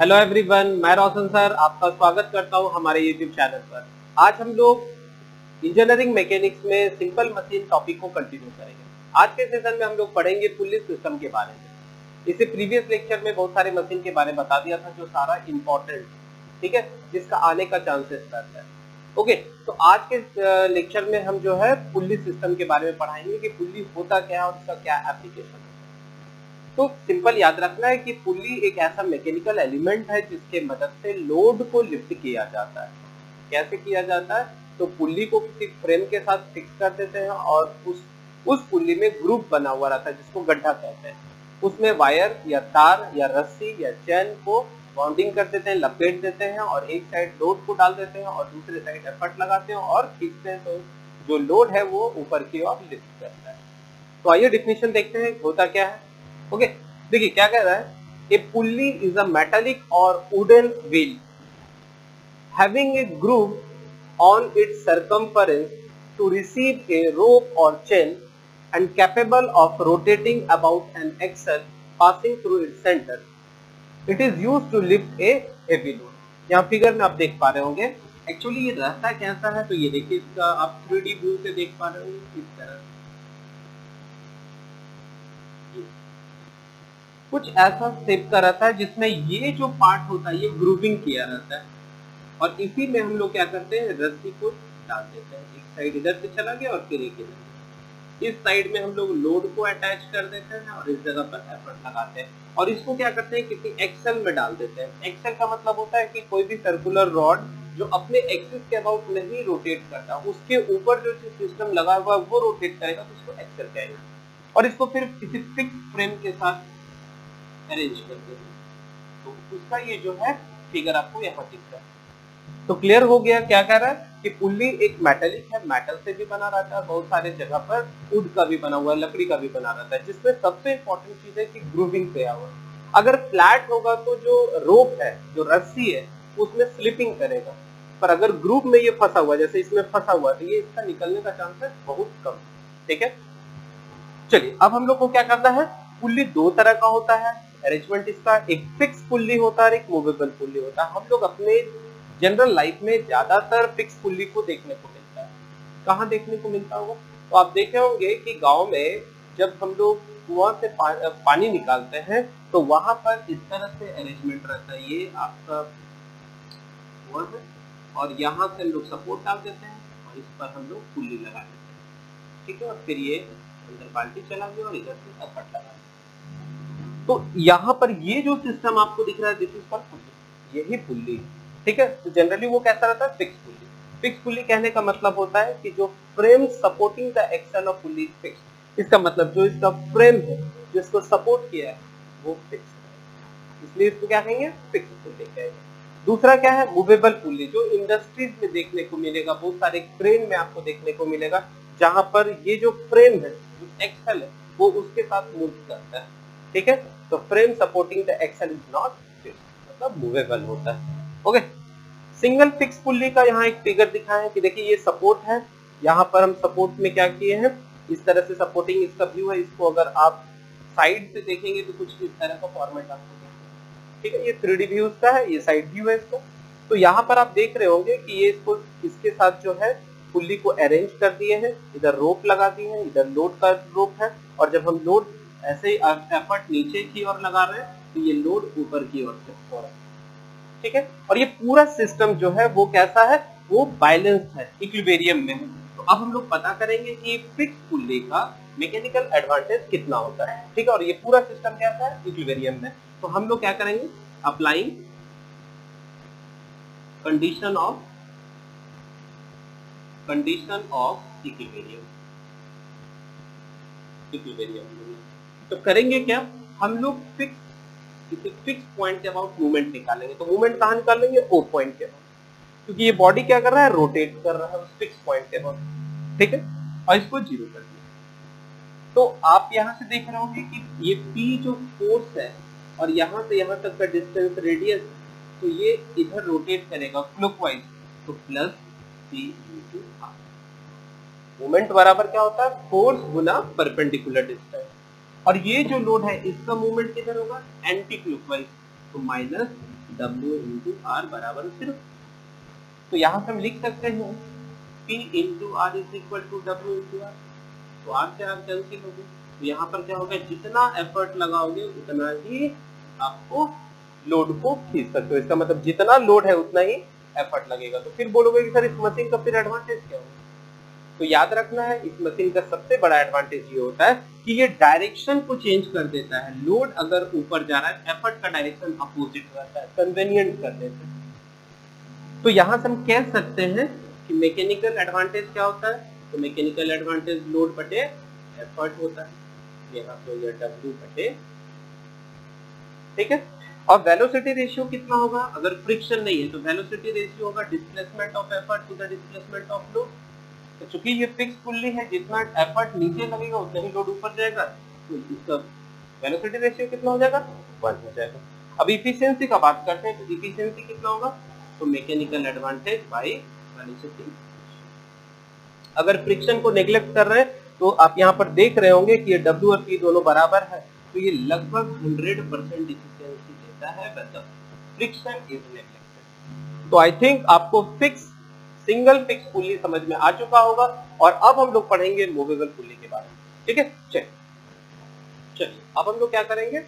Hello everyone, मैं रोशन sir आपका स्वागत करता हूं हमारे यूट्यूब चैनल पर। आज हम लोग इंजीनियरिंग मैकेनिक्स में सिंपल मशीन टॉपिक को कंटिन्यू करेंगे। आज के सेशन में हम लोग पढ़ेंगे पुल्ली सिस्टम के बारे में। इसे प्रीवियस लेक्चर में बहुत सारे मशीन के बारे में बता दिया था जो सारा इम्पोर्टेंट, ठीक है, जिसका आने का चांसेस रहता है। ओके, तो आज के लेक्चर में हम जो है पुल्ली सिस्टम के बारे में पढ़ाएंगे कि पुल्ली होता क्या है और उसका क्या एप्लीकेशन है। तो सिंपल याद रखना है कि पुल्ली एक ऐसा मैकेनिकल एलिमेंट है जिसके मदद से लोड को लिफ्ट किया जाता है। कैसे किया जाता है? तो पुल्ली को किसी फ्रेम के साथ फिक्स कर देते हैं और उस पुल्ली में ग्रुप बना हुआ रहता है जिसको गड्ढा कहते हैं। उसमें वायर या तार या रस्सी या चैन को बाउंडिंग कर देते हैं, लपेट देते हैं और एक साइड लोड को डाल देते हैं और दूसरे साइड एफर्ट लगाते हैं और खींचते हैं, तो जो लोड है वो ऊपर की ओर लिफ्ट करता है। तो आइए डिफिनेशन देखते हैं होता क्या है। ओके, देखिए क्या कह रहा है। A pulley is a metallic और wooden wheel having a groove on its circumference to receive a rope और chain and capable of rotating about an axle passing through its centre. It is used to lift a heavy load. यहाँ figure में आप देख पा रहे होंगे actually ये रास्ता कैसा है। तो ये देखिए, इसका आप 3D व्यू से देख पा रहे होंगे इस तरह कुछ ऐसा शेप का रहता है जिसमें ये जो पार्ट होता है ये ग्रूविंग किया रहता है और इसी में हम लोग क्या करते हैं, रस्सी को डाल देते हैं। एक साइड इधर से चला गया और फिर एक इधर, इस साइड में हम लोग लोड को अटैच कर देते हैं और इस जगह पर एफर्ट लगाते हैं और इसको क्या करते हैं, किसी एक्सल में डाल देते हैं। एक्सल का मतलब होता है कि कोई भी सर्कुलर रॉड जो अपने एक्सिस के अबाउट नहीं रोटेट करता, उसके ऊपर जो सिस्टम लगा हुआ वो रोटेट करेगा तो उसको एक्सल कहेंगे और इसको फिर किसी फिक्स फ्रेम के साथ अरेंज करते हैं। तो उसका ये जो है फिगर आपको यहाँ दिख रहा है। तो क्लियर हो गया क्या कह रहा है कि पुल्ली एक मेटालिक है, मेटल से भी बना रहता है, बहुत सारे जगह पर वुड का भी बना हुआ है, लकड़ी का भी बना रहता है, जिसमें सबसे इंपॉर्टेंट चीज है कि ग्रूविंग किया हुआ। अगर फ्लैट होगा तो जो रोप है, जो रस्सी है, उसमें स्लिपिंग करेगा, पर अगर ग्रुप में ये फंसा हुआ, जैसे इसमें फंसा हुआ, तो ये इसका निकलने का चांसेस बहुत कम। ठीक है, चलिए अब हम लोग को क्या करना है। पुल्ली दो तरह का होता है अरेंजमेंट इसका, एक फिक्स पुल्ली होता है और एक मूवेबल पुल्ली होता है। हम लोग अपने जनरल लाइफ में ज्यादातर फिक्स पुल्ली को देखने को मिलता है। कहाँ देखने को मिलता होगा? तो आप देखे होंगे कि गांव में जब हम लोग कुआं से पानी निकालते हैं तो वहां पर इस तरह से अरेंजमेंट रहता है। ये आपका कुआं है और यहाँ से हम लोग सपोर्ट डाल देते हैं और इस पर हम लोग पुल्ली लगा देते हैं। ठीक है, और फिर ये अंदर बाल्टी चला गया और इधर से एफर्ट लगा। तो यहाँ पर ये जो सिस्टम आपको दिख रहा है, दिस इज कॉल्ड पुल्ली, यही पुल्ली। ठीक है, तो जनरली वो कैसा रहता है, फिक्स पुल्ली। फिक्स पुल्ली कहने का मतलब होता है कि जो frame supporting the axle of pulley fix. इसका मतलब जो इसका फ्रेम है, जो इसको सपोर्ट किया है, वो फिक्स है, इसलिए इसको क्या कहेंगे, फिक्स पुल्ली कहेंगे। दूसरा क्या है, मूवेबल पुल्ली, जो इंडस्ट्रीज में देखने को मिलेगा, बहुत सारे क्रेन में आपको देखने को मिलेगा, जहां पर ये जो फ्रेम है, जो एक्सल है, वो उसके साथ मूव करता है। ठीक है, तो frame supporting the axle is not fix, मतलब मूवेबल होता है। ओके, सिंगल फिक्स पुल्ली का यहाँ एक फिगर दिखा है कि देखिए ये सपोर्ट है, यहाँ पर हम सपोर्ट में क्या किए हैं, इस तरह से सपोर्टिंग इसका व्यू है। इसको अगर आप साइड से देखेंगे तो कुछ इस तरह का फॉर्मेट आपको दिखेगा। ठीक है, ये 3D व्यू का है, ये साइड व्यू है इसका। तो यहाँ पर आप देख रहे होंगे कि ये इसको इसके साथ जो है पुल्ली को अरेंज कर दिए हैं, इधर रोप लगा दिए हैं, इधर लोड का रोप है और जब हम लोड ऐसे ही एफर्ट नीचे की ओर लगा रहे हैं तो ये लोड ऊपर की ओर शिफ्ट हो रहा है। ठीक है, और ये पूरा सिस्टम जो है वो कैसा है, वो बैलेंस्ड है, इक्विलिब्रियम में है। तो अब हम लोग पता करेंगे कि फिक्स पुल्ली का मैकेनिकल एडवांटेज कितना होता है। ठीक है, और ये पूरा सिस्टम कैसा है, इक्विलिब्रियम में। तो हम लोग क्या करेंगे, अप्लाइंग कंडीशन ऑफ इक्विलिब्रियम। तो करेंगे क्या, हम लोग फिक्स पॉइंट के अबाउट मूवमेंट निकालेंगे। तो मूवमेंट कहाँ निकालेंगे, ओ पॉइंट के अबाउट, क्योंकि ये बॉडी क्या कर रहा है, रोटेट कर रहा है उस फिक्स पॉइंट के अबाउट। ठीक है, और इसको जीरो कर दिया। तो आप यहाँ से देख रहे होंगे कि ये P जो फोर्स है और यहाँ से यहाँ तक का डिस्टेंस रेडियस, तो ये इधर रोटेट करेगा क्लॉकवाइज, तो प्लस P × R। मूवमेंट बराबर क्या होता है, फोर्स गुना परपेंडिकुलर डिस्टेंस, और ये जो लोड है इसका मूवमेंट किधर होगा, एंटी क्लॉकवाइज, तो माइनस W इंटू आर बराबर 0। तो यहाँ से हम लिख सकते हैं P into R is equal to W into R. तो आर से आर कैंसिल हो गए, तो यहाँ पर क्या होगा, जितना एफर्ट लगाओगे उतना ही आपको लोड को खींच सकते हो। इसका मतलब जितना लोड है उतना ही एफर्ट लगेगा। तो फिर बोलोगे कि सर इस मशीन का फिर एडवांटेज क्या होगा? तो याद रखना है, इस मशीन का सबसे बड़ा एडवांटेज ये होता है कि ये डायरेक्शन को चेंज कर देता है। लोड अगर ऊपर जा रहा है, एफर्ट का डायरेक्शन अपोजिट रहता है, कन्वीनियंट कर देता है। तो यहां से हम कह सकते हैं कि मैकेनिकल एडवांटेज क्या होता है, तो मैकेनिकल एडवांटेज लोड बटे एफर्ट होता है। यहाँ तो ये W बटे, ठीक है। और वेलोसिटी रेशियो कितना होगा, अगर फ्रिक्शन नहीं है तो वेलोसिटी रेशियो होगा displacement of effort to the displacement of load. तो चूंकि ये फिक्स पुल्ली है, जितना एफर्ट नीचे लगेगा उतना ही लोड ऊपर जाएगा, तो इसका वेलोसिटी रेशियो कितना हो जाएगा, 1 हो जाएगा। अब इफिशियंसी का बात करते हैं, तो इफिशियंसी कितना होगा, तो मैकेनिकल एडवांटेज बाय वेलोसिटी। अगर फ्रिक्शन को नेग्लेक्ट कर रहे हैं तो आप यहाँ पर देख रहे होंगे कि ये W और P दोनों बराबर है, तो ये लगभग 100% इफिशियंसी देता है when the friction is neglected. तो आई थिंक आपको सिंगल फिक्स पुल्ली समझ में आ चुका होगा, और अब हम लोग पढ़ेंगे मूवेबल पुल्ली के बारे में, ठीक है। चलिए अब हम लोग क्या करेंगे,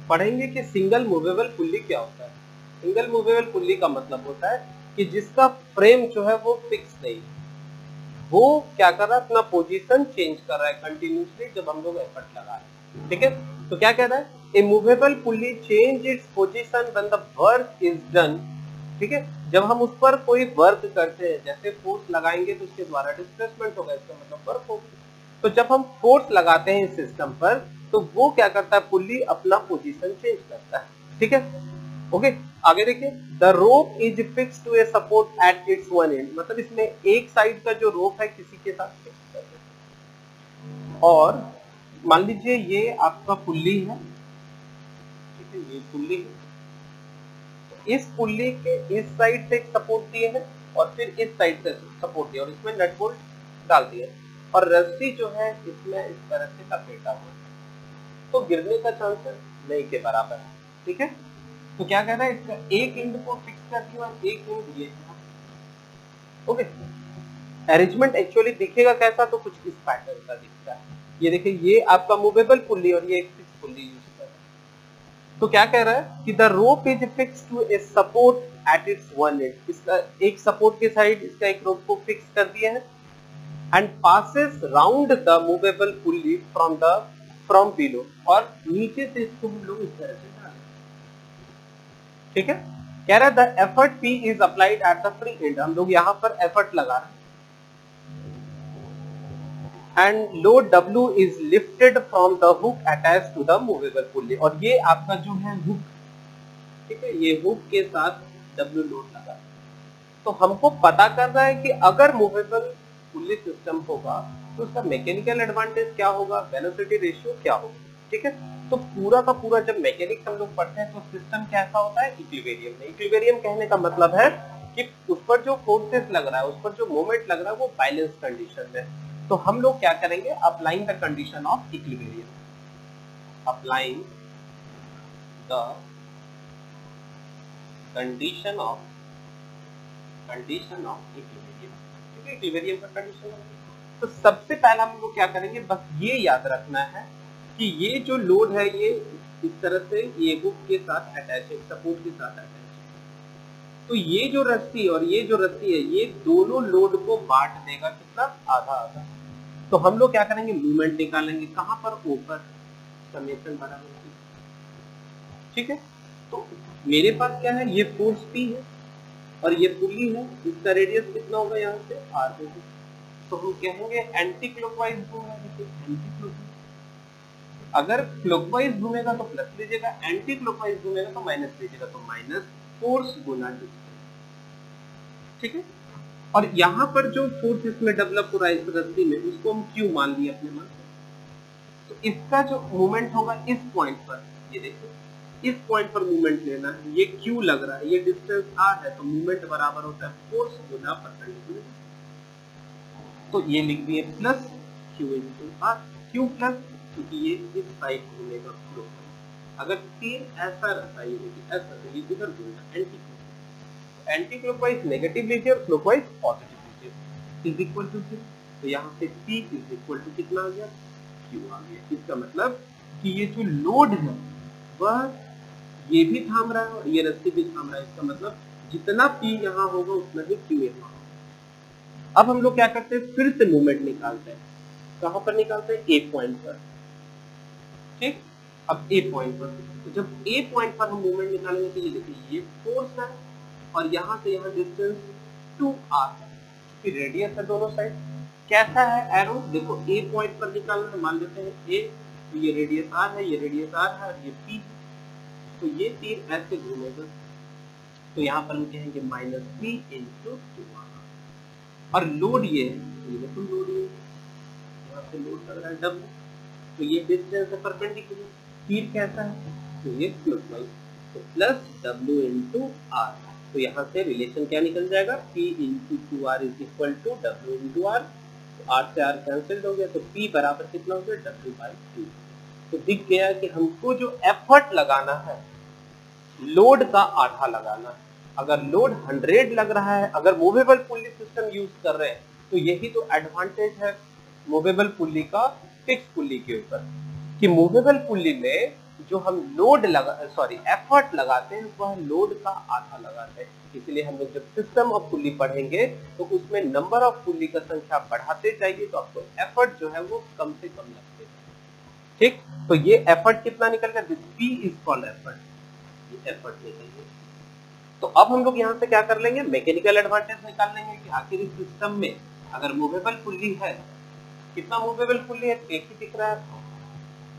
पढ़ेंगे कि सिंगल मूवेबल पुल्ली क्या होता है। सिंगल मूवेबल पुल्ली का मतलब होता है कि जिसका फ्रेम जो है वो फिक्स नहीं है, वो क्या कर रहा है, अपना पोजीशन चेंज कर रहा है कंटिन्यूसली जब हम लोग एफर्ट लगा रहे हैं, ठीक है। तो क्या कह रहा है, a movable pulley change its position when the work is done, ठीक है। जब हम उस पर कोई वर्क करते हैं, जैसे फोर्स लगाएंगे तो उसके द्वारा डिस्प्लेसमेंट होगा, इसका मतलब वर्क होगा। तो जब हम फोर्स लगाते हैं इस सिस्टम पर, तो वो क्या करता है, पुल्ली अपना पोजीशन चेंज करता है, ठीक है। ओके, आगे देखिए, the rope is fix to a support at its one end, मतलब इसमें एक साइड का जो रोप है किसी के साथ फिक्स कर देते हैं। और मान लीजिए ये आपका पुल्ली है, ठीक है, ये पुल्ली है, इस पुल्ली के इस साइड से सपोर्ट दिए हैं और फिर इस साइड से सपोर्ट दिया और इसमें नट बोल्ट डाल दिए, और रस्सी जो है इसमें इस तरह से लपेटा हुआ है, तो गिरने का चांसेस नहीं के बराबर है, ठीक है। तो क्या कहना है, इसका एक एंड को फिक्स कर दिया और एक एंड ये, ओके। अरेंजमेंट एक्चुअली दिखेगा कैसा, तो कुछ इस पैटर्न का दिखता है। ये देखिए, ये आपका मूवेबल पुल्ली और ये एक फिक्स पुल्ली यूज कर रहा है। तो क्या कह रहा है कि the rope is fix to a support at its one end, इसका एक सपोर्ट के साइड इसका एक रोप को फिक्स कर दिया है, and passes round the movable pulley from below, और नीचे से इसको हम लोग इस तरह से डालें, ठीक है। कह रहा है the effort P is applied at the free end, हम लोग यहाँ पर एफर्ट लगा रहे हैं, and load W is lifted from the hook attached to the movable pulley, और ये आपका जो है हुक, ठीक है, ये हुक के साथ W लोड लगा। तो हमको पता करना है कि अगर मूवेबल पुल्ली सिस्टम होगा तो उसका मैकेनिकल एडवांटेज क्या होगा, वेलोसिटी रेशियो क्या होगा, ठीक है। तो पूरा का पूरा जब मैकेनिक्स हम लोग पढ़ते हैं तो सिस्टम कैसा होता है, इक्विलिब्रियम में। इक्विलिब्रियम कहने का मतलब है कि उस पर जो फोर्सेस लग रहा है, उस पर जो मोमेंट लग रहा है, वो बैलेंस कंडीशन में। तो हम लोग क्या करेंगे, applying the condition of equilibrium, applying the condition of equilibrium, ठीक है, इक्विलिब्रियम का कंडीशन है। तो सबसे पहला हम लोग क्या करेंगे, बस ये याद रखना है कि ये जो लोड है ये इस तरह से ये हुक के साथ अटैच है, सपोर्ट के साथ अटैच है। तो ये जो रस्सी और ये जो रस्सी है, ये दोनों लोड को बांट देगा, कितना, आधा आधा। तो हम लोग क्या करेंगे, मूवमेंट निकालेंगे, कहां पर, ऊपर, समेशन बराबर, ठीक है। तो मेरे पास क्या है, ये फोर्स P है और ये पुल्ली है, इसका रेडियस कितना होगा, यहाँ से R होगा। तो हम कहेंगे एंटी क्लॉकवाइज घूमेगा, देखिए एंटी क्लॉकवाइज, अगर क्लॉकवाइज घूमेगा तो प्लस लीजिएगा, एंटी क्लॉकवाइज घूमेगा तो माइनस लीजिएगा, तो माइनस फोर्स गुना डिस्टेंस, ठीक है। और यहाँ पर जो फोर्स इसमें डेवलप हो रहा है इस रस्सी में, उसको हम Q मान लिए अपने मन से। तो इसका जो मूवमेंट होगा इस पॉइंट पर, ये देखिए इस पॉइंट पर मूवमेंट लेना है, ये Q लग रहा है, ये डिस्टेंस R है, तो मूवमेंट बराबर होता है फोर्स गुना परपेंडिकुलर। तो ये लिख दिए प्लस Q इंटू R, क्यों प्लस, क्योंकि ये इस साइड घूमेगा क्लॉकवाइज, अगर तीर ऐसा रहता है, ये देखिए ऐसा, तो ये इधर घूमना एंटी क्लॉकवाइज नेगेटिव लीजिए और क्लॉकवाइज पॉजिटिव लीजिए, इज इक्वल टू 0। तो यहाँ से P इज इक्वल टू कितना आ गया, Q आ गया। इसका मतलब कि ये जो लोड है वह ये भी थाम रहा है और ये रस्सी भी थाम रहा है। इसका मतलब जितना P यहाँ होगा उतना ही Q यहाँ होगा। अब हम लोग क्या करते हैं, फिर से मूवमेंट निकालते हैं। कहाँ पर निकालते हैं, A पॉइंट पर। ठीक, अब A पॉइंट पर, तो जब A पॉइंट पर हम मूवमेंट निकालेंगे तो ये देखिए ये फोर्स है और यहाँ से यहाँ डिस्टेंस 2r है, फिर रेडियस है दोनों साइड। कैसा है एरो, देखो A पॉइंट पर निकालना है, मान लेते हैं A, तो ये रेडियस r है, ये रेडियस r है और ये P, तो ये तीर ऐसे घूमेगा, तो यहाँ पर हम कहेंगे -P × 2r। और लोड ये है, ये देखो लोड ये यहाँ से लोड लग रहा है W, तो ये डिस्टेंस है परपेंडिकुलर। तीर कैसा है, तो ये क्लॉकवाइज, तो +W × r। तो यहाँ से रिलेशन क्या निकल जाएगा, P × 2r is equal to W × r। तो r से r कैंसिल हो गया, तो P बराबर कितना हो गया, W/2। तो दिख गया कि हमको जो एफर्ट लगाना है लोड का आधा लगाना है। अगर लोड 100 लग रहा है, अगर मूवेबल पुल्ली सिस्टम यूज कर रहे हैं, तो यही तो एडवांटेज है मूवेबल पुल्ली का फिक्स पुल्ली के ऊपर, कि मूवेबल पुल्ली में जो हम लोड एफर्ट लगाते हैं वह लोड का आधा लगाते हैं। इसलिए हम लोग जब सिस्टम ऑफ पुल्ली पढ़ेंगे तो उसमें नंबर ऑफ पुल्ली का संख्या बढ़ाते जाइए तो आपको एफर्ट जो है वो कम से कम लगते जाए। ठीक, तो ये एफर्ट कितना निकल गया, this P is called effort, ये एफर्ट निकल गया। तो अब हम लोग यहाँ से क्या कर लेंगे, मैकेनिकल एडवांटेज निकाल लेंगे कि आखिर इस सिस्टम में अगर मूवेबल पुल्ली है, कितना मूवेबल पुल्ली है, एक ही दिख रहा है,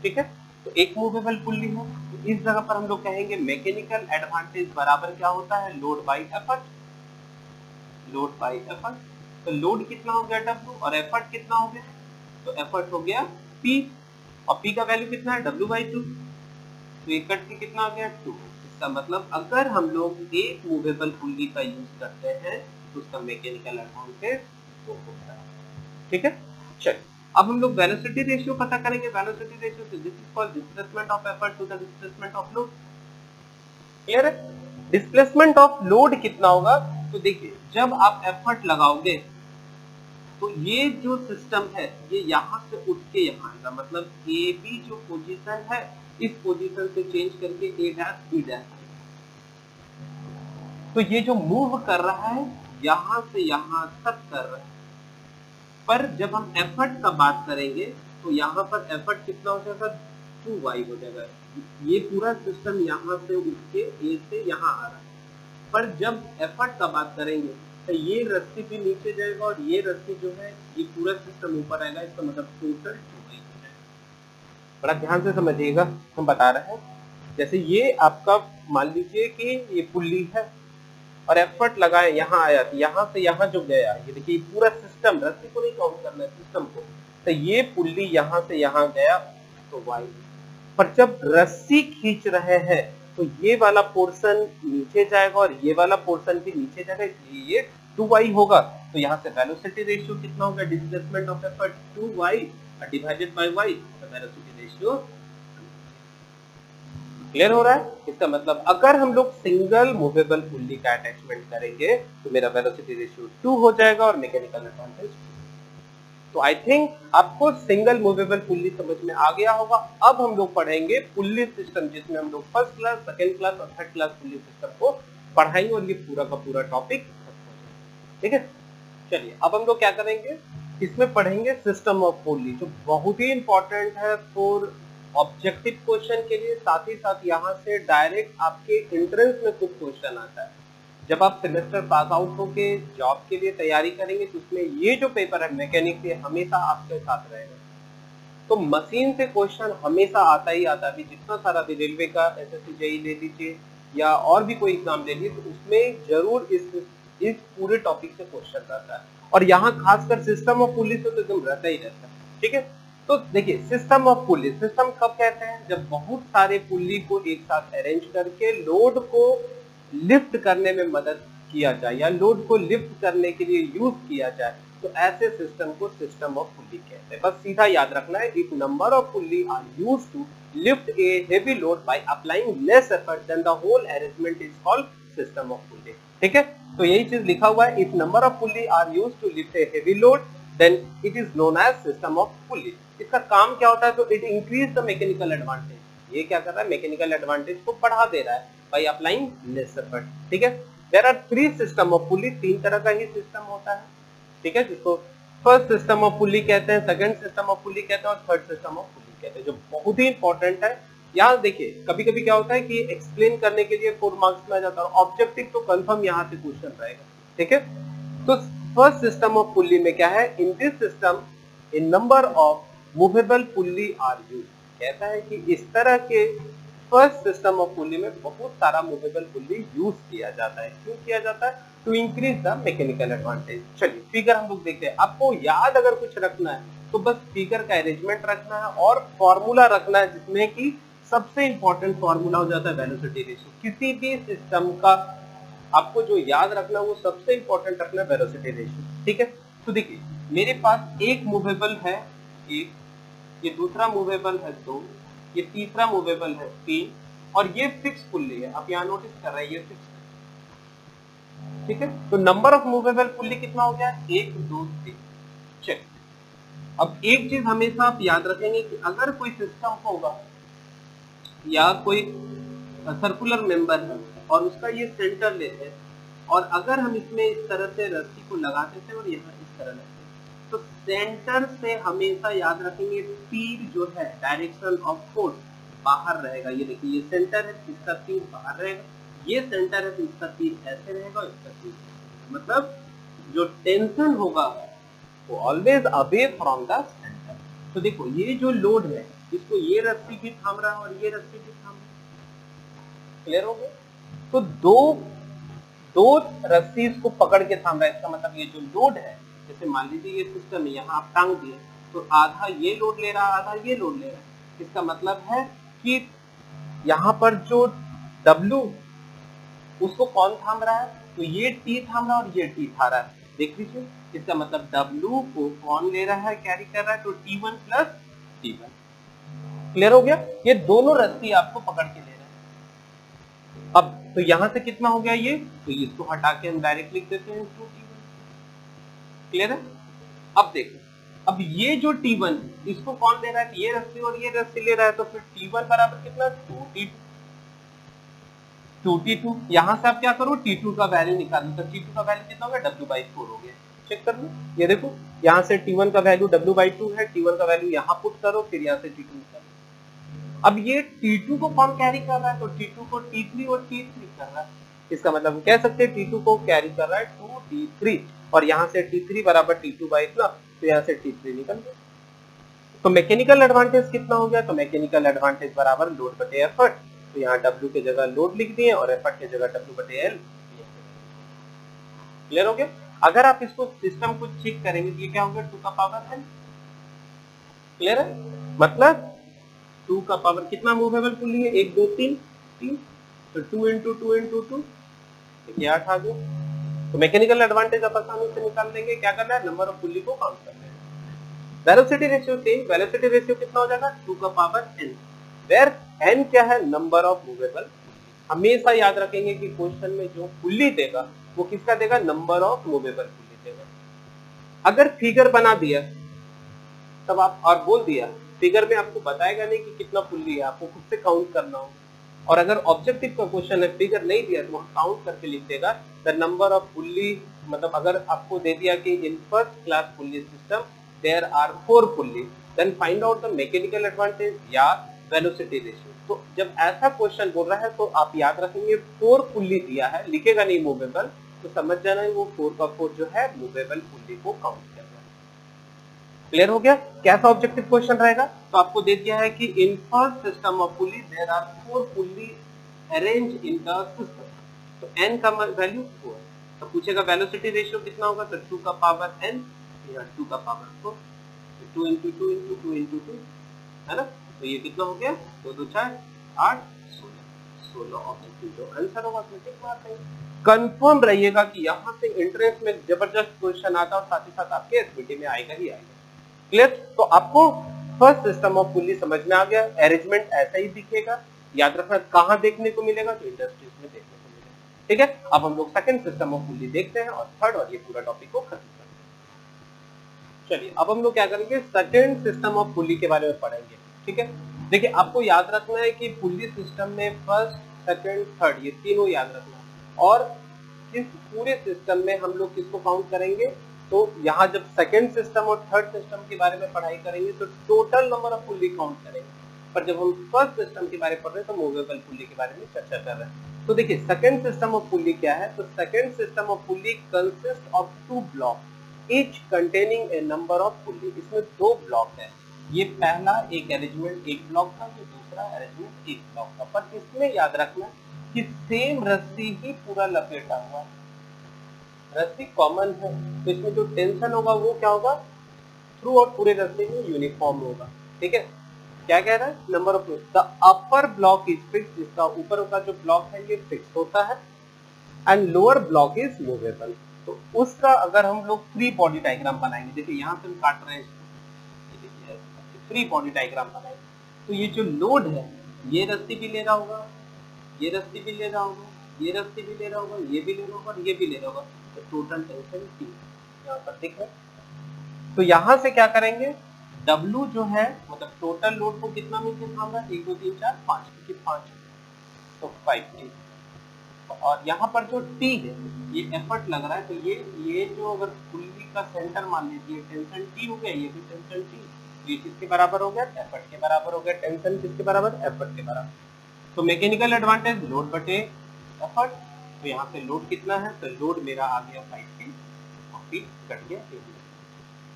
ठीक है, तो एक मूवेबल पुल्ली है, तो इस जगह पर हम लोग कहेंगे मैकेनिकल एडवांटेज बराबर क्या होता है, load by effort, load by effort. तो लोड कितना हो गया W और एफर्ट कितना हो गया, तो एफर्ट हो गया P और P का वैल्यू कितना है, W/2, तो ये कट के कितना आ गया 2। इसका मतलब अगर हम लोग एक मूवेबल पुल्ली का यूज करते हैं तो उसका मैकेनिकल एडवांटेज वो होता है। ठीक है, चलिए अब हम लोग वेलोसिटी रेशियो पता करेंगे। Velocity ratio this is called displacement of effort to the displacement of load. Clear है, डिस्प्लेसमेंट ऑफ लोड कितना होगा, तो देखिए जब आप एफर्ट लगाओगे तो ये जो सिस्टम है ये यहाँ से उठ के यहाँ आएगा, मतलब ए बी जो पोजीशन है इस पोजीशन से चेंज करके A', B', तो ये जो मूव कर रहा है यहाँ से यहाँ तक कर रहा है। पर जब हम एफर्ट का बात करेंगे तो यहाँ पर एफर्ट कितना हो जाएगा, 2y हो जाएगा। ये पूरा सिस्टम यहाँ से उठ के A से यहाँ आ रहा है, पर जब एफर्ट का बात करेंगे तो ये रस्सी भी नीचे जाएगा और ये रस्सी जो है ये पूरा सिस्टम ऊपर आएगा। इसका मतलब टोटल 2y हो जाएगा। बड़ा ध्यान से समझिएगा, हम बता रहे हैं, जैसे ये आपका मान लीजिए कि ये पुल्ली है और एफर्ट लगाए यहाँ आया, यहाँ से यहाँ जो गया, ये देखिए पूरा सिस्टम, रस्सी को नहीं काउंट करना है सिस्टम को, तो ये पुल्ली यहाँ से यहाँ गया तो y, पर जब रस्सी खींच रहे हैं तो ये वाला पोर्शन नीचे जाएगा और ये वाला पोर्शन भी नीचे जाएगा, इसलिए ये 2y होगा। तो यहाँ से वेलोसिटी रेशियो कितना होगा, displacement of effort 2y divided by y, तो वेलोसिटी रेशियो। क्लियर हो रहा है, इसका मतलब अगर हम लोग सिंगल मूवेबल पुल्ली का अटैचमेंट करेंगे तो मेरा वेलोसिटी रेशियो 2 हो जाएगा और मैकेनिकल एडवांटेज। तो आई थिंक आपको सिंगल मूवेबल पुल्ली समझ में आ गया होगा। अब हम लोग पढ़ेंगे पुल्ली सिस्टम, जिसमें हम लोग फर्स्ट क्लास, सेकेंड क्लास और थर्ड क्लास पुल्ली सिस्टम को पढ़ाएंगे और ये पूरा का पूरा टॉपिक। ठीक है, चलिए अब हम लोग क्या करेंगे, इसमें पढ़ेंगे सिस्टम ऑफ पुल्ली, जो बहुत ही इंपॉर्टेंट है फॉर ऑब्जेक्टिव क्वेश्चन के लिए। साथ ही साथ यहाँ से डायरेक्ट आपके एंट्रेंस में कुछ क्वेश्चन आता है। जब आप सेमेस्टर पास आउट होके जॉब के लिए तैयारी करेंगे तो उसमें ये जो पेपर है मैकेनिक से हमेशा आपके साथ रहेगा। तो मशीन से क्वेश्चन हमेशा आता ही आता है। जितना सारा भी रेलवे का एसएससी जेईई ले लीजिए या और भी कोई एग्जाम ले लीजिए, तो उसमें जरूर इस पूरे टॉपिक से क्वेश्चन रहता है। और यहाँ खासकर सिस्टम ऑफ पुल्ली से तो एकदम रहता ही रहता है। ठीक है, तो देखिए सिस्टम ऑफ पुल्ली, सिस्टम कब कहते हैं, जब बहुत सारे पुल्ली को एक साथ अरेंज करके लोड को लिफ्ट करने में मदद किया जाए या लोड को लिफ्ट करने के लिए यूज किया जाए, तो ऐसे सिस्टम को सिस्टम ऑफ पुल्ली कहते हैं। बस सीधा याद रखना है, if number of pulley are used to lift a heavy load by applying less effort then the whole arrangement is called system of pulley. ठीक है, तो यही चीज लिखा हुआ है, if number of pulley are used to lift a heavy load then it is known as system of pulley. इसका काम क्या होता है, तो it increase the mechanical advantage. ये क्या कर रहा है, मैकेनिकल एडवांटेज को बढ़ा दे रहा है बाय अप्लाइंग लेस एफर्ट। ठीक है, there are 3 system of pulley, 3 तरह का ही सिस्टम होता है। ठीक है, जिसको फर्स्ट सिस्टम ऑफ पुल्ली कहते हैं, सेकंड सिस्टम ऑफ पुल्ली कहते हैं और थर्ड सिस्टम ऑफ पुल्ली कहते हैं, जो बहुत ही इंपॉर्टेंट है। यहाँ देखिए कभी कभी क्या होता है कि एक्सप्लेन करने के लिए 4 मार्क्स में आ जाता है, ऑब्जेक्टिव तो कंफर्म यहाँ से क्वेश्चन रहेगा। ठीक है, तो फर्स्ट सिस्टम ऑफ पुल्ली में क्या है, in this system in number of movable pulley are use. कहता है कि इस तरह के फर्स्ट सिस्टम ऑफ पुल्ली में बहुत सारा मूवेबल पुल्ली यूज किया जाता है। क्यों किया जाता है, to increase the mechanical advantage. चलिए फिगर हम लोग देखते हैं। आपको याद अगर कुछ रखना है तो बस फिगर का अरेंजमेंट रखना है और फॉर्मूला रखना है, जिसमें कि सबसे इंपॉर्टेंट फॉर्मूला हो जाता है वेलोसिटी रेशियो। किसी भी सिस्टम का आपको जो याद रखना है वो सबसे इंपॉर्टेंट रखना है वेलोसिटी रेशियो। ठीक है, तो देखिए मेरे पास एक मूवेबल है 1, ये दूसरा मूवेबल है 2, ये तीसरा मूवेबल है 3 और ये फिक्स पुल्ली है। आप यहाँ नोटिस कर रहे हैं ये फिक्स है। ठीक है, तो नंबर ऑफ मूवेबल पुल्ली कितना हो गया, 1 2 3। चेक। अब एक चीज हमेशा आप याद रखेंगे कि अगर कोई सिस्टम होगा या कोई सर्कुलर मेंबर है और उसका ये सेंटर लेते हैं और अगर हम इसमें इस तरह से रस्सी को लगा देते हैं और यहाँ इस तरह लगते हैं, तो सेंटर से हमेशा याद रखेंगे तीर जो है डायरेक्शन ऑफ फोर्स बाहर रहेगा। ये देखिए ये सेंटर है, इसका तीर बाहर रहेगा, ये सेंटर है तो इसका तीर ऐसे रहेगा और इसका तीर, मतलब जो टेंशन होगा वो always away from the centre. तो देखो ये जो लोड है इसको ये रस्सी भी थाम रहा है और ये रस्सी भी थाम रहा है। क्लियर हो गया, तो दो रस्सी इसको पकड़ के थाम रहा है। इसका मतलब ये जो लोड है, जैसे मान लीजिए ये सिस्टम है, यहाँ आप टांग दिए तो आधा ये लोड ले रहा है आधा ये लोड ले रहा है। इसका मतलब है कि यहाँ पर जो W उसको कौन थाम रहा है, तो ये T थाम रहा है और ये T था रहा है। देख लीजिए, इसका मतलब W को कौन ले रहा है, कैरी कर रहा है, तो T1 प्लस T1। क्लियर हो गया, ये दोनों रस्सी आपको पकड़ के ले रहे हैं। अब तो यहां से कितना हो गया ये, तो इसको हटा के हम डायरेक्ट लिख देते हैं 2T1। क्लियर है, अब देखो अब ये जो T1 इसको कौन ले रहा है, ये रस्सी और ये रस्सी ले रहा है, तो फिर T1 बराबर कितना 2T2। यहां से आप क्या करो, T2 का वैल्यू निकालो, तो T2 का वैल्यू कितना हो गया, W/4 हो गया। चेक कर लो, ये देखो यहाँ से T1 का वैल्यू W/2 है, T1 का वैल्यू यहाँ पुट करो, फिर यहाँ से T2 निकालो। अब ये T2 को कौन कैरी कर रहा है, तो T2 को T3 और T3 कर रहा है। इसका मतलब हम कह सकते हैं T2 को कैरी कर रहा है 2T3 और यहाँ से T3 बराबर T2/इतना, तो यहाँ से T3 निकल गया। तो मैकेनिकल एडवांटेज कितना हो गया, तो मैकेनिकल एडवांटेज बराबर लोड बटे एफर्ट। तो यहाँ W के जगह लोड लिख दिए और एफर्ट के जगह W/L। क्लियर हो गया। अगर आप इसको सिस्टम को चेक करेंगे तो ये क्या होगा, 2 का पावर n। क्लियर है, मतलब 2 का पावर कितना मूवेबल पुल्ली है, 1 2 3 3, तो 2 × 2 × 2 देखिए 8 आ गया। तो मैकेनिकल एडवांटेज आप आसानी से निकाल लेंगे। क्या करना है, नंबर ऑफ पुल्ली को काउंट करना है। Velocity ratio same, velocity ratio कितना हो जाएगा, 2 का पावर n, वेयर n क्या है, नंबर ऑफ मूवेबल। हमेशा याद रखेंगे कि क्वेश्चन में जो पुल्ली देगा वो किसका देगा, नंबर ऑफ मूवेबल पुल्ली देगा। अगर फिगर बना दिया तब आप और बोल दिया, फिगर में आपको बताएगा नहीं कि कितना पुल्ली है, आपको खुद से काउंट करना हो। और अगर ऑब्जेक्टिव का क्वेश्चन है, फिगर नहीं दिया तो वहाँ काउंट करके लिख देगा द नंबर ऑफ पुल्ली। मतलब अगर आपको दे दिया कि in first class pulley system there are 4 pulley, then find out the mechanical advantage या वेलोसिटी रेशियो। तो जब ऐसा क्वेश्चन बोल रहा है तो आप याद रखेंगे 4 पुल्ली दिया है, लिखेगा नहीं मूवेबल, तो समझ जाना है वो 4 का 4 जो है मूवेबल पुल्ली को काउंट कर रहा है। क्लियर हो गया, कैसा ऑब्जेक्टिव क्वेश्चन रहेगा, तो आपको दे दिया है कि in first system of pulley there are 4 pulley arrange in the system, तो n का वैल्यू 4, तो पूछेगा वेलोसिटी रेशियो कितना होगा, तो 2 का पावर n या 2 का पावर 4, 2 × 2 × 2 × 2 है ना। तो ये कितना हो गया, 2 2 4 8 16 16 ऑब्जेक्टिव जो आंसर होगा उसमें टिक मार देंगे। कंफर्म रहिएगा कि यहाँ से इंट्रेंस में जबरदस्त क्वेश्चन आता है और साथ ही साथ आपके एसबीटी में आएगा ही आएगा। क्लियर? तो आपको फर्स्ट सिस्टम ऑफ पुल्ली समझ में आ गया। अरेंजमेंट ऐसा ही दिखेगा, याद रखना कहाँ देखने को मिलेगा, तो इंडस्ट्रीज में देखने को मिलेगा। ठीक है, अब हम लोग सेकंड सिस्टम ऑफ पुल्ली देखते हैं और थर्ड और ये पूरा टॉपिक को खत्म करते हैं। चलिए अब हम लोग क्या करेंगे, सेकंड सिस्टम ऑफ पुल्ली के बारे में पढ़ेंगे। ठीक है, देखिए आपको याद रखना है कि पुल्ली सिस्टम में फर्स्ट, सेकंड, थर्ड ये तीनों याद रखना है। और इस पूरे सिस्टम में हम लोग किसको काउंट करेंगे, तो यहाँ जब सेकंड सिस्टम और थर्ड सिस्टम के बारे में पढ़ाई करेंगे तो total number of pulley count करेंगे, पर जब हम फर्स्ट सिस्टम के बारे में पढ़ रहे हैं तो मूवेबल पुल्ली के बारे में चर्चा कर रहे हैं। तो देखिए सेकंड सिस्टम ऑफ पुल्ली क्या है, तो second system of pulley consist of 2 block each containing A number of pulley. इसमें 2 ब्लॉक है, ये पहला एक अरेंजमेंट एक ब्लॉक का, जो दूसरा अरेंजमेंट एक ब्लॉक का। पर इसमें याद रखना कि सेम रस्सी ही पूरा लपेटा हुआ है, रस्सी कॉमन है, तो इसमें जो टेंशन होगा वो क्या होगा, थ्रू आउट पूरे रस्सी में यूनिफॉर्म होगा। ठीक है, क्या कह रहा है, number of the upper block is fix, जिसका ऊपर का जो ब्लॉक है ये फिक्स होता है, and lower block is movable. तो उसका अगर हम लोग 3 बॉडी डायग्राम बनाएंगे, देखिए यहाँ से हम काट रहे हैं, 3 बॉडी डायग्राम बनाएंगे, तो ये जो लोड है ये रस्सी भी ले रहा होगा, ये रस्सी भी ले रहा होगा, ये रस्सी भी ले रहा होगा, ये भी ले रहा होगा, ये भी ले रहा होगा, तो टोटल टेंशन 3 यहाँ पर दिख रहा है। तो यहाँ से क्या करेंगे, W जो है मतलब टोटल लोड को कितना मीटर थामा, 1 2 3 4 5, क्योंकि 5 तो 5T। और यहाँ पर जो T है ये एफर्ट लग रहा है, तो ये जो अगर पुल्ली का सेंटर मान लीजिए टेंशन T हो गया, ये भी टेंशन T, ये किसके बराबर हो गया, एफर्ट के बराबर हो गया। टेंशन किसके बराबर, एफर्ट के बराबर। तो मैकेनिकल एडवांटेज लोड बटे एफर्ट, तो यहाँ से लोड कितना है, तो लोड मेरा आ गया 5T और T कट गया।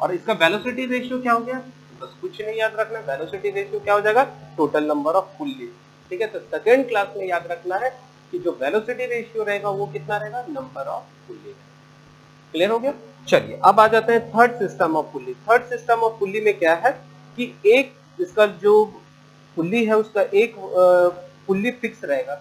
और इसका वेलोसिटी रेशियो क्या हो गया, बस कुछ नहीं याद रखना, वेलोसिटी रेशियो क्या हो जाएगा, टोटल नंबर ऑफ पुल्ली। ठीक है, तो सेकंड क्लास में याद रखना है कि जो वेलोसिटी रेशियो रहेगा वो कितना रहेगा, नंबर ऑफ पुल्ली। क्लियर हो गया? चलिए अब आ जाते हैं third system of pulley. Third system of pulley में क्या है कि एक इसका जो पुल्ली है उसका एक पुल्ली फिक्स रहेगा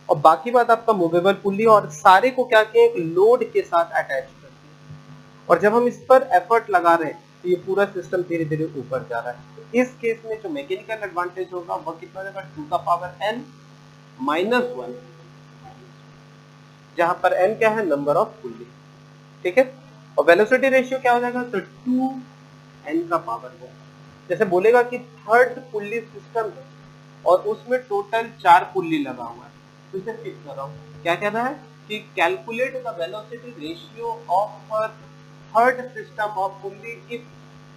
और बाकी बात आपका मूवेबल पुल्ली, और सारे को क्या किए, एक लोड के साथ अटैच कर दिए। और जब हम इस पर एफर्ट लगा रहे हैं तो ये पूरा सिस्टम धीरे धीरे ऊपर जा रहा है। तो इस केस में जो मैकेनिकल एडवांटेज होगा वो कितना रहेगा, 2 का पावर n माइनस 1, जहां पर n क्या है, नंबर ऑफ पुल्ली। ठीक है, और वेलोसिटी रेशियो क्या हो जाएगा, तो 2n का पावर 1। जैसे बोलेगा कि थर्ड पुल्ली सिस्टम है और उसमें टोटल 4 पुल्ली लगा हुआ है, तो इसे फिक्स कर रहा हूँ। क्या कहना है कि calculate the velocity ratio of third system of pulley if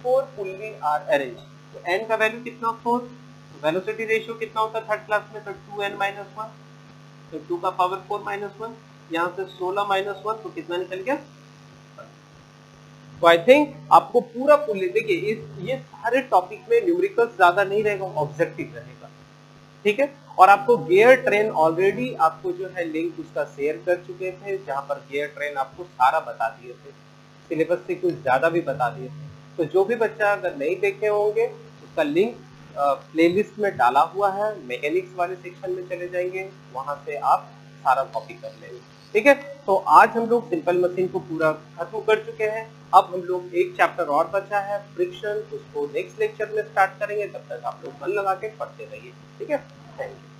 4 pulley are arrange. तो n का वैल्यू कितना, 4, तो वेलोसिटी रेशियो कितना होता है थर्ड क्लास में, तो 2n माइनस 1, तो 2 का पावर 4 माइनस 1, यहाँ से 16 माइनस 1, तो कितना निकल गया। तो आई थिंक आपको पूरा पुल्ली, देखिए ये सारे टॉपिक में न्यूमेरिकल्स ज्यादा नहीं रहेगा, ऑब्जेक्टिव रहेगा। ठीक है, और आपको गियर ट्रेन ऑलरेडी आपको जो है लिंक उसका शेयर कर चुके थे, जहां पर गियर ट्रेन आपको सारा बता दिए थे, सिलेबस से कुछ ज्यादा भी बता दिए थे। तो जो भी बच्चा अगर नहीं देखे होंगे उसका लिंक प्लेलिस्ट में डाला हुआ है, मैकेनिक्स वाले सेक्शन में चले जाएंगे, वहां से आप सारा कॉपी कर लेंगे। ठीक है, तो आज हम लोग सिंपल मशीन को पूरा खत्म कर चुके हैं। अब हम लोग एक चैप्टर और बचा है फ्रिक्शन, उसको नेक्स्ट लेक्चर में स्टार्ट करेंगे। तब तक आप लोग मन लगा के पढ़ते रहिए। ठीक है, थैंक यू।